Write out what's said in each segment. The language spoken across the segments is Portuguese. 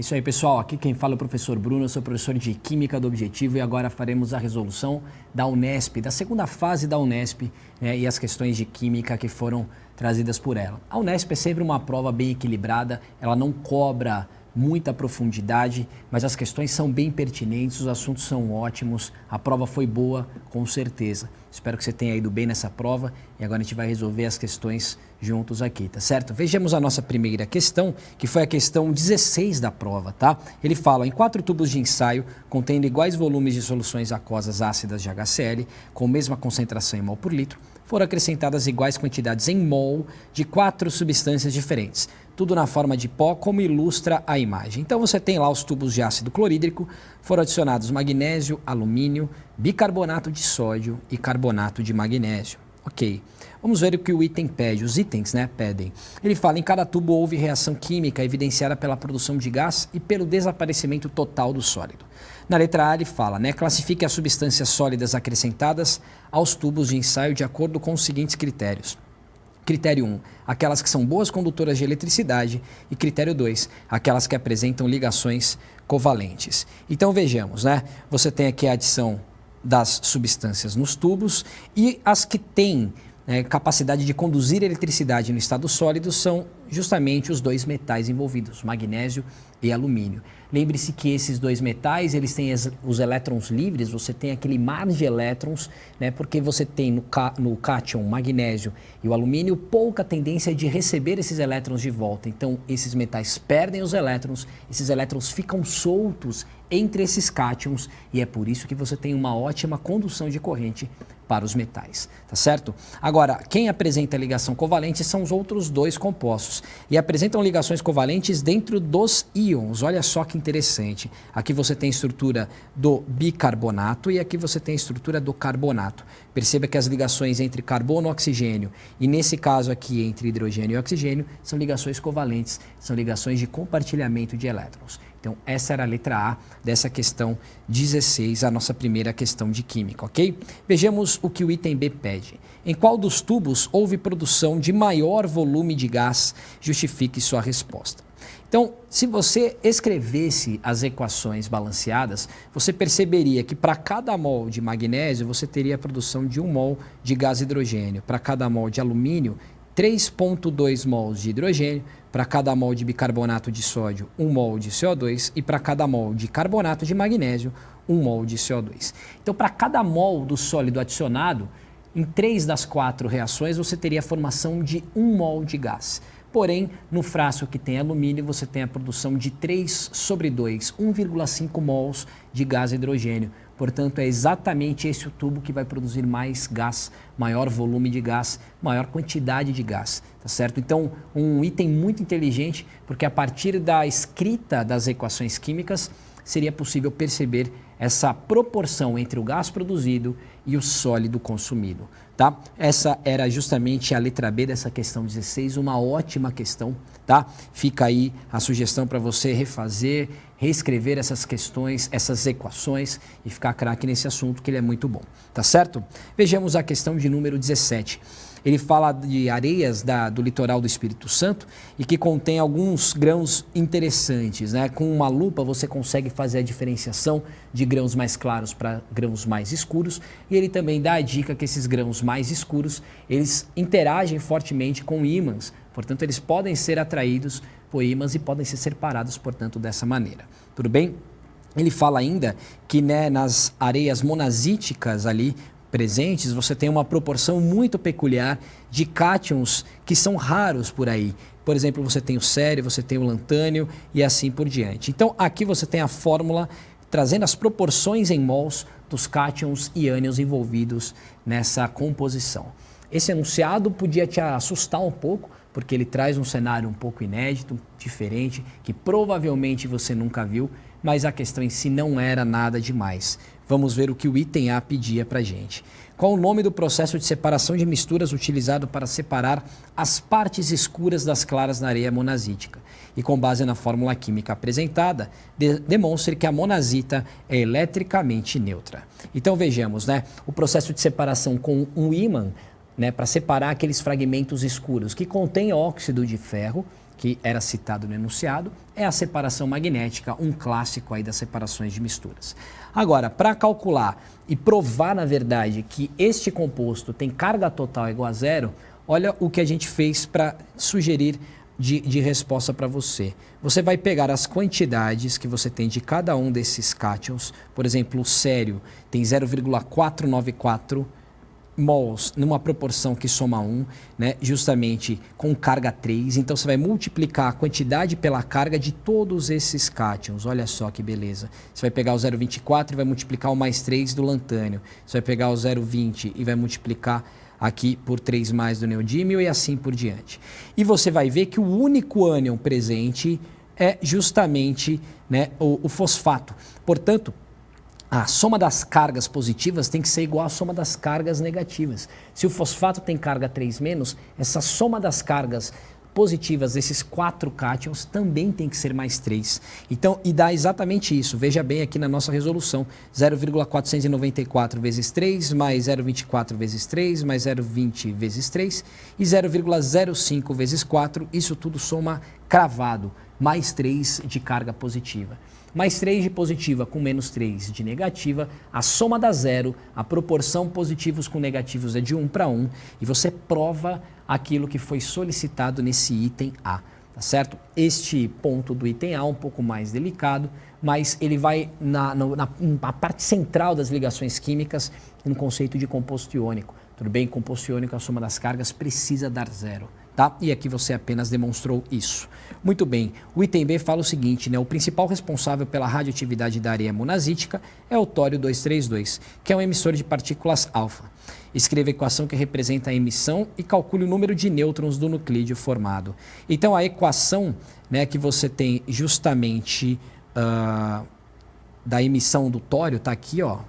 Isso aí, pessoal. Aqui quem fala é o professor Bruno, eu sou professor de Química do Objetivo e agora faremos a resolução da Unesp, da segunda fase da Unesp, né, e as questões de Química que foram trazidas por ela. A Unesp é sempre uma prova bem equilibrada, ela não cobra muita profundidade, mas as questões são bem pertinentes, os assuntos são ótimos, a prova foi boa, com certeza. Espero que você tenha ido bem nessa prova e agora a gente vai resolver as questões juntos aqui, tá certo? Vejamos a nossa primeira questão, que foi a questão 16 da prova, tá? Ele fala, em 4 tubos de ensaio, contendo iguais volumes de soluções aquosas ácidas de HCl, com mesma concentração em mol por litro, foram acrescentadas iguais quantidades em mol de 4 substâncias diferentes. Tudo na forma de pó, como ilustra a imagem. Então você tem lá os tubos de ácido clorídrico, foram adicionados magnésio, alumínio, bicarbonato de sódio e carbonato de magnésio. Ok, vamos ver o que o item pede, os itens, né, pedem. Ele fala, em cada tubo houve reação química evidenciada pela produção de gás e pelo desaparecimento total do sólido. Na letra A ele fala, né, classifique as substâncias sólidas acrescentadas aos tubos de ensaio de acordo com os seguintes critérios. Critério 1, aquelas que são boas condutoras de eletricidade. E critério 2, aquelas que apresentam ligações covalentes. Então vejamos, né? Você tem aqui a adição das substâncias nos tubos e as que têm capacidade de conduzir eletricidade no estado sólido são justamente os 2 metais envolvidos, magnésio e alumínio. Lembre-se que esses 2 metais, eles têm os elétrons livres, você tem aquele mar de elétrons, né, porque você tem no cátion, magnésio e o alumínio, pouca tendência de receber esses elétrons de volta. Então, esses metais perdem os elétrons, esses elétrons ficam soltos entre esses cátions e é por isso que você tem uma ótima condução de corrente para os metais, tá certo? Agora, quem apresenta ligação covalente são os outros 2 compostos e apresentam ligações covalentes dentro dos íons. Olha só que interessante. Aqui você tem a estrutura do bicarbonato e aqui você tem a estrutura do carbonato. Perceba que as ligações entre carbono e oxigênio e nesse caso aqui entre hidrogênio e oxigênio são ligações covalentes, são ligações de compartilhamento de elétrons. Então, essa era a letra A dessa questão 16, a nossa primeira questão de química, ok? Vejamos o que o item B pede. Em qual dos tubos houve produção de maior volume de gás? Justifique sua resposta. Então, se você escrevesse as equações balanceadas, você perceberia que para cada mol de magnésio, você teria a produção de 1 mol de gás hidrogênio. Para cada mol de alumínio, 3,2 mols de hidrogênio, para cada mol de bicarbonato de sódio, 1 mol de CO2 e para cada mol de carbonato de magnésio, 1 mol de CO2. Então, para cada mol do sólido adicionado, em 3 das 4 reações, você teria a formação de 1 mol de gás. Porém, no frasco que tem alumínio, você tem a produção de 3/2, 1,5 mols de gás hidrogênio. Portanto, é exatamente esse o tubo que vai produzir mais gás, maior volume de gás, maior quantidade de gás, tá certo? Então, um item muito inteligente, porque a partir da escrita das equações químicas, seria possível perceber essa proporção entre o gás produzido e o sólido consumido, tá? Essa era justamente a letra B dessa questão 16, uma ótima questão, tá? Fica aí a sugestão para você refazer, reescrever essas questões, essas equações e ficar craque nesse assunto que ele é muito bom, tá certo? Vejamos a questão de número 17. Ele fala de areias do litoral do Espírito Santo e que contém alguns grãos interessantes, né? Com uma lupa você consegue fazer a diferenciação de grãos mais claros para grãos mais escuros e ele também dá a dica que esses grãos mais escuros, eles interagem fortemente com ímãs, portanto eles podem ser atraídos por ímãs e podem ser separados, portanto, dessa maneira. Tudo bem? Ele fala ainda que, né, nas areias monazíticas ali, presentes, você tem uma proporção muito peculiar de cátions que são raros por aí. Por exemplo, você tem o cério, você tem o lantânio e assim por diante. Então, aqui você tem a fórmula trazendo as proporções em mols dos cátions e ânions envolvidos nessa composição. Esse enunciado podia te assustar um pouco, porque ele traz um cenário um pouco inédito, diferente, que provavelmente você nunca viu, mas a questão em si não era nada demais. Vamos ver o que o item A pedia para a gente. Qual o nome do processo de separação de misturas utilizado para separar as partes escuras das claras na areia monazítica? E com base na fórmula química apresentada, demonstre que a monazita é eletricamente neutra. Então vejamos, né? O processo de separação com um ímã, né, para separar aqueles fragmentos escuros que contêm óxido de ferro, que era citado no enunciado, é a separação magnética, um clássico aí das separações de misturas. Agora, para calcular e provar, na verdade, que este composto tem carga total igual a zero, olha o que a gente fez para sugerir de resposta para você. Você vai pegar as quantidades que você tem de cada um desses cátions. Por exemplo, o sério tem 0,494 mols numa proporção que soma 1, né, justamente com carga 3. Então você vai multiplicar a quantidade pela carga de todos esses cátions. Olha só que beleza. Você vai pegar o 0,24 e vai multiplicar o mais 3 do lantânio. Você vai pegar o 0,20 e vai multiplicar aqui por 3 mais do neodímio e assim por diante. E você vai ver que o único ânion presente é justamente, né, o fosfato. Portanto, a soma das cargas positivas tem que ser igual à soma das cargas negativas. Se o fosfato tem carga 3-, essa soma das cargas positivas desses 4 cátions também tem que ser mais 3. Então, e dá exatamente isso. Veja bem aqui na nossa resolução. 0,494 vezes 3, mais 0,24 vezes 3, mais 0,20 vezes 3 e 0,05 vezes 4. Isso tudo soma cravado, mais 3 de carga positiva. Mais 3 de positiva com menos 3 de negativa, a soma dá zero, a proporção positivos com negativos é de 1 para 1 e você prova aquilo que foi solicitado nesse item A, tá certo? Este ponto do item A é um pouco mais delicado, mas ele vai na parte central das ligações químicas no conceito de composto iônico. Tudo bem? Composto iônico, a soma das cargas precisa dar zero. Tá? E aqui você apenas demonstrou isso. Muito bem, o item B fala o seguinte, né? O principal responsável pela radioatividade da areia monazítica é o tório 232, que é um emissor de partículas alfa. Escreva a equação que representa a emissão e calcule o número de nêutrons do nuclídeo formado. Então a equação, né, que você tem justamente da emissão do tório está aqui, ó.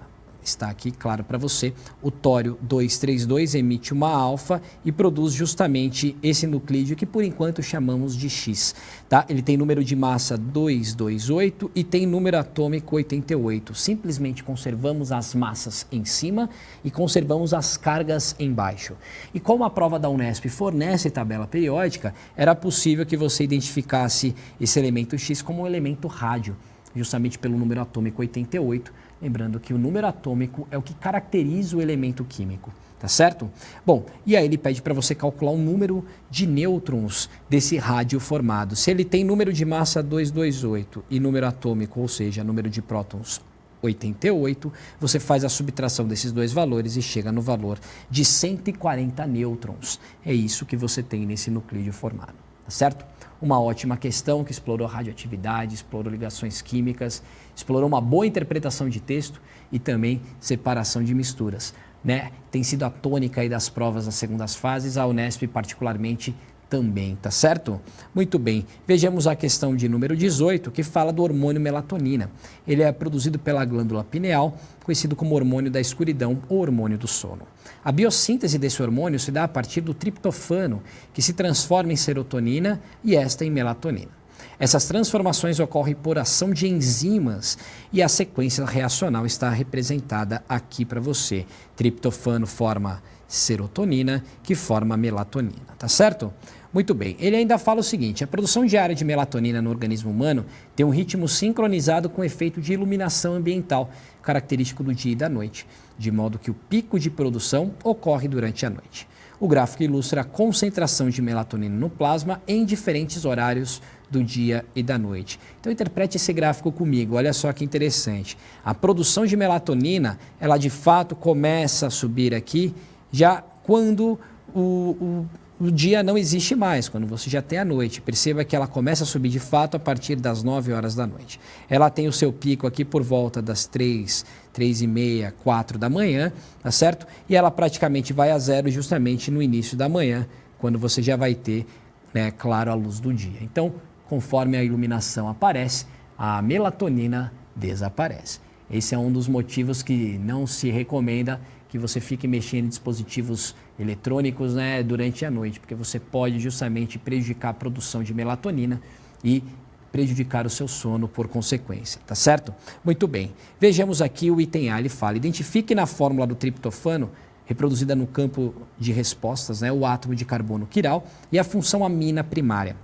Está aqui claro para você, o tório 232 emite uma alfa e produz justamente esse nuclídeo que por enquanto chamamos de X. Tá? Ele tem número de massa 228 e tem número atômico 88. Simplesmente conservamos as massas em cima e conservamos as cargas embaixo. E como a prova da Unesp fornece tabela periódica, era possível que você identificasse esse elemento X como um elemento rádio, justamente pelo número atômico 88. Lembrando que o número atômico é o que caracteriza o elemento químico, tá certo? Bom, e aí ele pede para você calcular o número de nêutrons desse rádio formado. Se ele tem número de massa 228 e número atômico, ou seja, número de prótons 88, você faz a subtração desses dois valores e chega no valor de 140 nêutrons. É isso que você tem nesse nuclídeo formado, tá certo? Uma ótima questão que explorou radioatividade, explorou ligações químicas, explorou uma boa interpretação de texto e também separação de misturas, né? Tem sido a tônica aí das provas das segundas fases, a Unesp particularmente também, tá certo? Muito bem, vejamos a questão de número 18, que fala do hormônio melatonina. Ele é produzido pela glândula pineal, conhecido como hormônio da escuridão ou hormônio do sono. A biossíntese desse hormônio se dá a partir do triptofano, que se transforma em serotonina e esta em melatonina. Essas transformações ocorrem por ação de enzimas e a sequência reacional está representada aqui para você. Triptofano forma serotonina, que forma melatonina, tá certo? Muito bem, ele ainda fala o seguinte, a produção diária de melatonina no organismo humano tem um ritmo sincronizado com o efeito de iluminação ambiental, característico do dia e da noite, de modo que o pico de produção ocorre durante a noite. O gráfico ilustra a concentração de melatonina no plasma em diferentes horários do dia e da noite. Então interprete esse gráfico comigo, olha só que interessante. A produção de melatonina, ela de fato começa a subir aqui já quando o dia não existe mais, quando você já tem a noite. Perceba que ela começa a subir de fato a partir das 9 horas da noite. Ela tem o seu pico aqui por volta das 3h30, 4 da manhã, tá certo? E ela praticamente vai a zero justamente no início da manhã, quando você já vai ter, né, claro, a luz do dia. Então, conforme a iluminação aparece, a melatonina desaparece. Esse é um dos motivos que não se recomenda que você fique mexendo em dispositivos eletrônicos, né, durante a noite, porque você pode justamente prejudicar a produção de melatonina e prejudicar o seu sono por consequência, tá certo? Muito bem, vejamos aqui o item A, ele fala, identifique na fórmula do triptofano, reproduzida no campo de respostas, né, o átomo de carbono quiral e a função amina primária.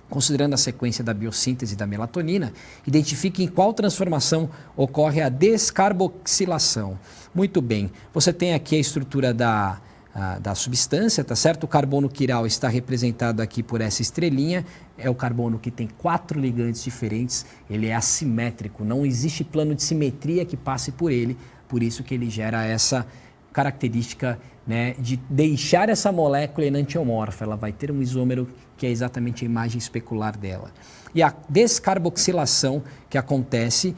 Considerando a sequência da biossíntese da melatonina, identifique em qual transformação ocorre a descarboxilação. Muito bem, você tem aqui a estrutura da substância, tá certo? O carbono quiral está representado aqui por essa estrelinha, é o carbono que tem 4 ligantes diferentes, ele é assimétrico, não existe plano de simetria que passe por ele, por isso que ele gera essa característica, né, de deixar essa molécula enantiomorfa, ela vai ter um isômero que é exatamente a imagem especular dela. E a descarboxilação que acontece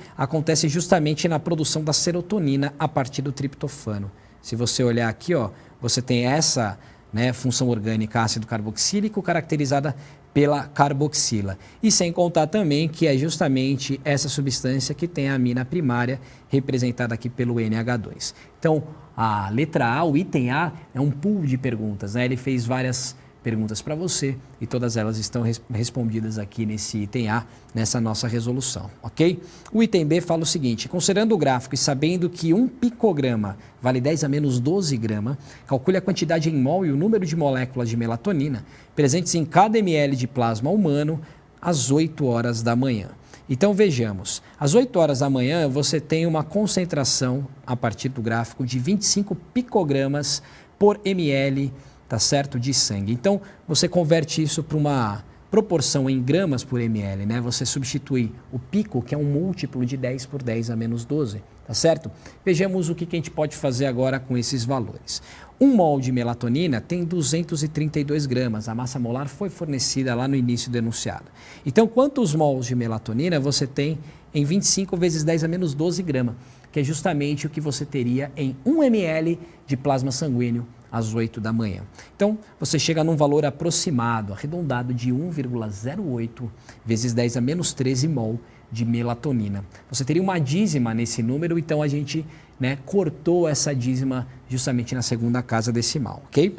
justamente na produção da serotonina a partir do triptofano. Se você olhar aqui, ó, você tem essa, né, função orgânica ácido carboxílico caracterizada pela carboxila. E sem contar também que é justamente essa substância que tem a amina primária, representada aqui pelo NH2. Então, a letra A, o item A, é um pool de perguntas, né? Ele fez várias perguntas para você e todas elas estão respondidas aqui nesse item A, nessa nossa resolução, ok? O item B fala o seguinte: considerando o gráfico e sabendo que 1 picograma vale 10 a menos 12 grama, calcule a quantidade em mol e o número de moléculas de melatonina presentes em cada ml de plasma humano às 8 horas da manhã. Então vejamos, às 8 horas da manhã você tem uma concentração, a partir do gráfico, de 25 picogramas por ml, tá certo, de sangue. Então você converte isso para uma proporção em gramas por ml, né? Você substitui o pico, que é um múltiplo de 10 por 10 a menos 12, tá certo? Vejamos o que a gente pode fazer agora com esses valores. 1 mol de melatonina tem 232 gramas, a massa molar foi fornecida lá no início do enunciado. Então, quantos mols de melatonina você tem em 25 vezes 10 a menos 12 gramas, que é justamente o que você teria em 1 ml de plasma sanguíneo às 8 da manhã. Então, você chega num valor aproximado, arredondado, de 1,08 vezes 10 a menos 13 mol de melatonina. Você teria uma dízima nesse número, então a gente, né, cortou essa dízima justamente na segunda casa decimal, ok?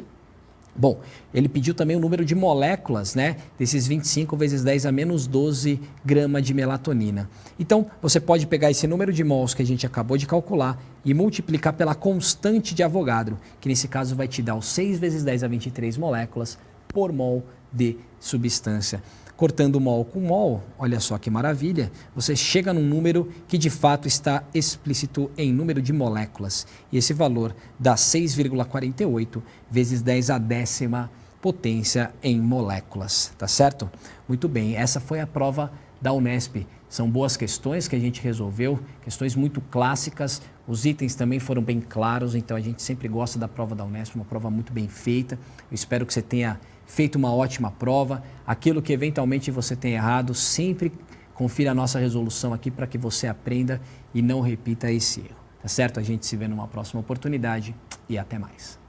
Bom, ele pediu também o número de moléculas, né, desses 25 vezes 10 a menos 12 gramas de melatonina. Então, você pode pegar esse número de mols que a gente acabou de calcular e multiplicar pela constante de Avogadro, que nesse caso vai te dar os 6 vezes 10 a 23 moléculas por mol de substância. Cortando mol com mol, olha só que maravilha, você chega num número que de fato está explícito em número de moléculas. E esse valor dá 6,48 vezes 10 à 10ª potência em moléculas, tá certo? Muito bem, essa foi a prova da Unesp. São boas questões que a gente resolveu, questões muito clássicas, os itens também foram bem claros, então a gente sempre gosta da prova da Unesp, uma prova muito bem feita. Eu espero que você tenha feito uma ótima prova. Aquilo que eventualmente você tem errado, sempre confira a nossa resolução aqui para que você aprenda e não repita esse erro, tá certo? A gente se vê numa próxima oportunidade e até mais.